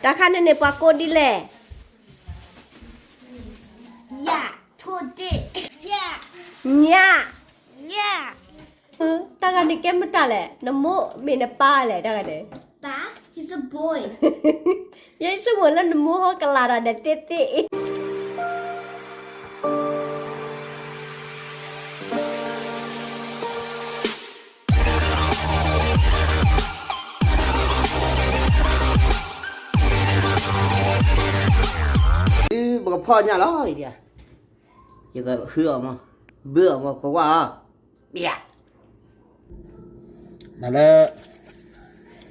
ตาคันเนี่ยปากโกดิแหละย่าโทษเด็ย่าเนี่ยย่าตาคันนี่แกไม่ตาแหละน้ำมูเมนป้าแหละตาคันเนี่ย ตา he's a boy ยัยสมวนแล้วน้ำมูเขากลาดเนี่ยเตะบอกพ่อเนี่ยร้อยเดียวยังก็เหื่อมาเบื่อมาเขาว่าเบี้ยนั่นแหละ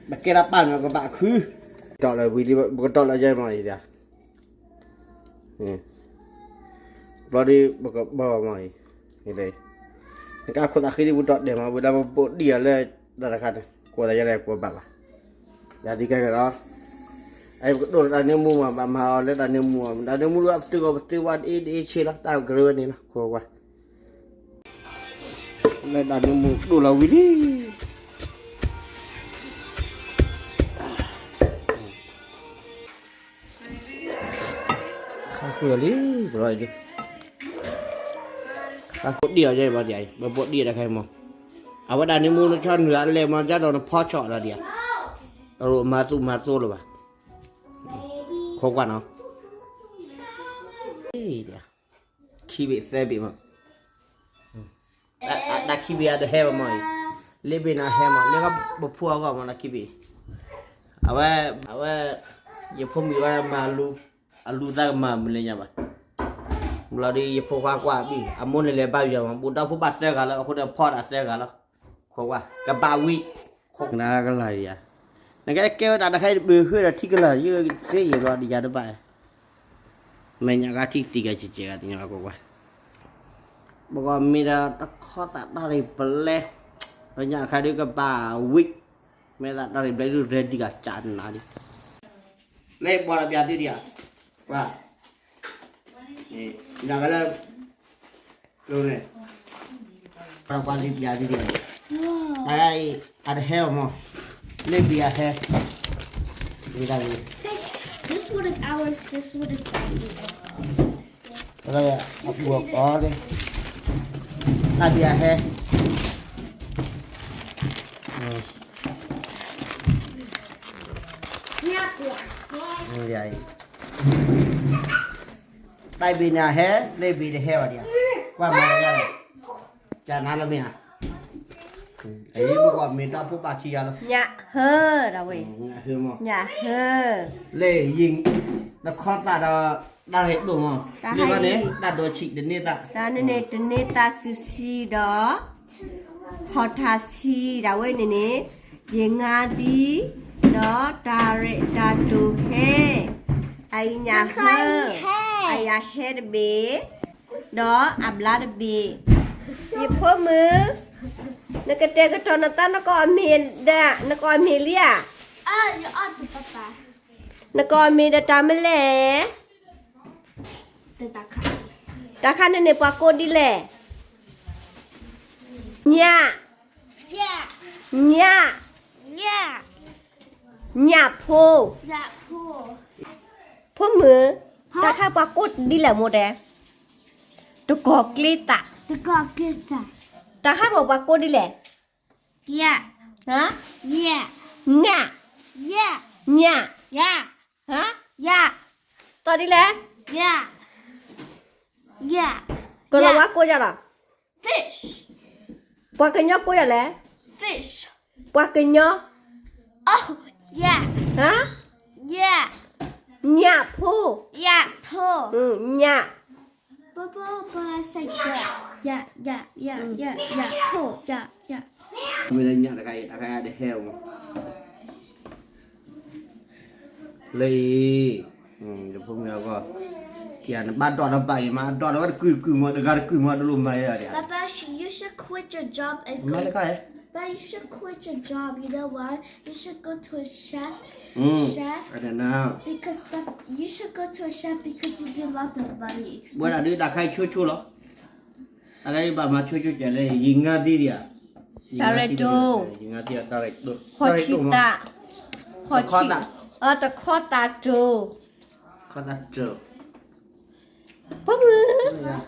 บักเกรับบ้านมันก็บ้าคือต่อเลยวิธีบอกต่อเลยใจมาอีเดียวรอดีบอกก็บ้ามาอีนี่เลยนี่ก็คนอาคีที่บุตรเดี๋ยวมาเวลามาปวดเดียวเลยนั่นแหละครับกลัวอะไรจะได้กลัวบ้าละอย่าดีกันกันเนาะไอ้โดนอันนี้มัวมาเอาแล้วอันนี้มัวอันนี้มัวตัววันเอเชล่ะตามกระเรื่องนี้นะขอว่าแล้วอันนี้มัวดูเราวิธีข้าคุยเลยรอยดิข้าปวดเดียวใช่ไหมใหญ่มาปวดเดียวได้ใครมั้งเอาว่าอันนี้มัวชอบเหนือเลยมันจะโดนพ่อเจาะแล้วเดียวเรามาสู้หรือเปล่าโคกว่าเนาะเดี๋ยวคีบีเซบีมั้งนักคีบีอะไรเฮมั้งเลบีน่าเฮมั้งเลี้ยงกับบุพเพก็มั้งนักคีบีเอาไว้ยังพอมีว่ามาลูได้มาไม่เลยยังไงเราดียังพอกว่าบีอามุนเลยบ้าอยู่มั้งบุตรผู้บาดเจ็บกันแล้วคนเดียวพอดเจ็บกันแล้วโคกว่ากับบาวิโคกน่ากันเลยอ่ะนั่นก็แค่ว่าได้เบื่อคือที่กันเลยยืดเสียรอดีจังไปไม่อยากที่ตีกันเฉยๆที่นี่ก็ว่าบอกว่ามีแต่ข้อตัดอะไรเปล่าเราอยากใครดูกับบ่าวิกไม่ตัดอะไรเปล่าดูเรดี้กับจานนั่นดิเล่บอลแบบนี้เดียวว่านี่อยากอะไรรู้ไหมเราควรที่แบบนี้เดียวไอ้อะไรเฮลมั้งเล่บีอาเฮนี่ได้ fish this one is ours this one is theirs แล้วก็เอาบวกอ๋อเลยอาเบียเฮเนี่ยกว่า นี่ใหญ่ได้บีนาเฮเล่บีเดเฮวะเดียวกว่ามาเลยจะนั่นละมั้ยไอ้พวกว่ามีต้องผู้ปาชีอะไร เนี่ยเฮ้อเราเว้ย คือมั้ง เนี่ยเฮ้อ เล่ยิงแล้วข้อตาได้เห็นดูมั้งเรื่องนี้ได้โดนฉีดเดี๋ยวนี้ตา ตาเนี่ยตาเนี่ยตาซูซีดอฮอทาซีเราเว้ยเนี่ยยังงาดีดอตาเรตาตูเฮไอ้เนี่ยเฮ้อไอ้ยาเฮดเบดออับลาดเบยิบพ่อมือนักเตะก็ตอนนั้นนักอเมนดานักอเมเลีย you are the papa นักอเมดาตามแหล่ the daka ตาคันเนี่ยปากโกดิแหละเนี่ย yeah เนี่ย yeah เนี่ยโพ yeah pool พ่อมือตาข้าปากโกดิแหละหมดเลยตะกอกลิตา the god get ตาข้าบอกปากโกดิแหละ yeah ฮะ yeah เนี่ย yeah เนี่ย yeah ฮะ yeah ตอนนี้แหละ yeah yeah ก็เราว่าโกจะหรอ fish ปากกันยอโกจะแหละ fish ปากกันยอ oh yeah ฮะ yeah เนี่ยโพ yeah pool เนี่ย Baba say yeah yeah yeah yeah yeah pool yeah yeah ไม่ได้เนี่ยใครได้เฮลมั้งเลยเดี๋ยวพวกเราก็เขียนบ้านตอนเราไปมาตอนเราก็คือมาเดี๋ยวก็คือมาดูมาเดี๋ยว Baba you should quit your job and ไม่ go ได้ใคร But you should quit your job you know why you should go to a chef อันนั้นนะ because you should go to a chef because you get a lot of money เวลาดูตาใครช่วยหรออะไรบ้างมาช่วยจะเลยยิงงาดีเดียยิงงาดีตาเรโด ขอชิตาขอชิ ตะข้อตาโจ เขาจะเจอ พ่อมือ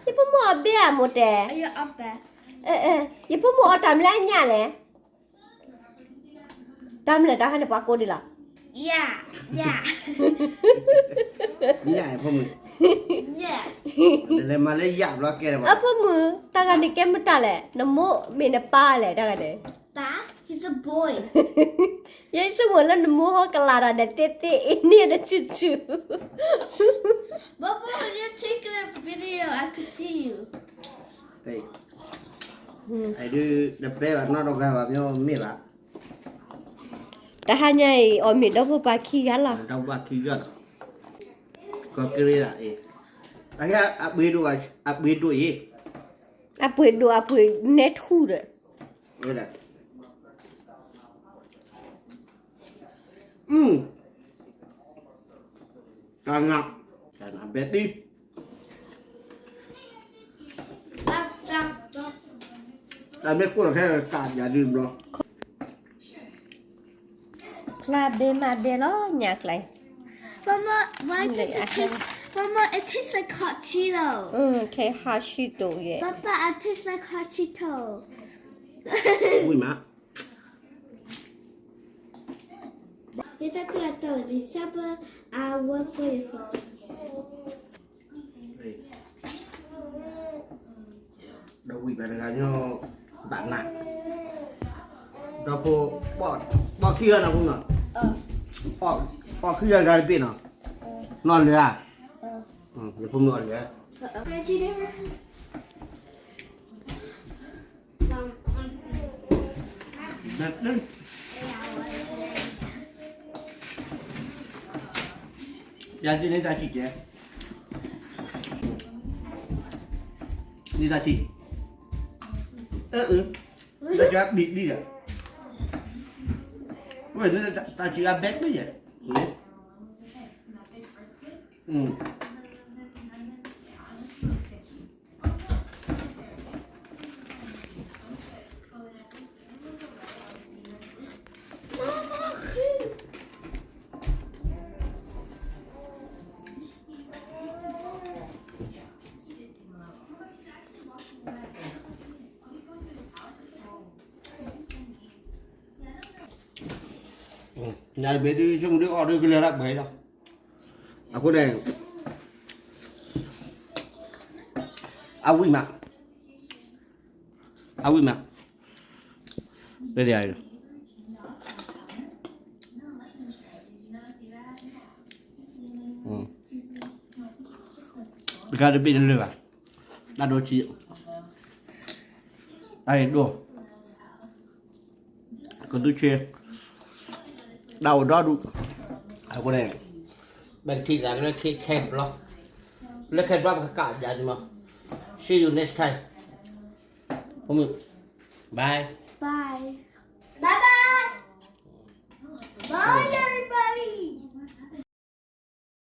ยี่พ่อมือเบี้ยหมดแต่ Are you up there? ยี่พ่อมือทำไรเนี่ยเลยทำเลยได้ให้ปากโกดีละ Yeah. Yeah. ใหญ่พ่อมึง Yeah. เลยมาเลยหยาบแล้วแกเลย พ่อมือตากันนี่แกไม่ตาเลยน้ำมูเมนป้าเลยตากันเนี่ย That? He's a boy. ยัยสมมติแล้วน้ำมูเขากลาดเด็ดเตะอินเดียเด็ดจู่ Baba, when you're taking a video, I could see you. เฮ้ยไอ้ดูเด็กเป๊ะแบบน่ารักแบบนี้ไม่ละ แต่หายออมิดเอาไปขี้กันละ เราบ้าขี้กันก็กรีดอ่ะไอ้แค่อับบีดูอ่ะอับบีดูอี อ่ะเปิดดูอ่ะเปิดเน็ตทูด นี่แหละการงับเบ็ดดิ Up, up, up. แต่ไม่พูดแค่การอย่าลืมหรอก คลาเดมาเดลอยากไร Mama, why does it taste... Mama, it tastes like hot Cheeto. แค่ฮาชิโตเย่ Papa, it tastes like hot Cheeto. อุ้ยมา He's a trator. We suffer our work for you. เราวิ่งไปนะครับเนี่ยบ้านหนักเราพอปอดขี้กันนะคุณเนาะปอดขี้กันกันเป็นเนาะนอนเลยอ่ะเดี๋ยวผมนอนเลย Reggie, never. นึงยาจีนี่ตาชีเจ้นี่ตาชีตาชีบิดดิอ่ะเว้ยนี่ตาชีแบกไม่ใช่nhà bé đi trong đứa order cái là bé đâu à cô này à quý mà đây đây cái được bị lừa là đồ chịu đây đồ còn tôi chơi đầu đó đủ à cô này bên kia là cái kẹp lo lấy kẹp vào cả nhà đi mà see you next time bye Bye. Bye bye. Bye.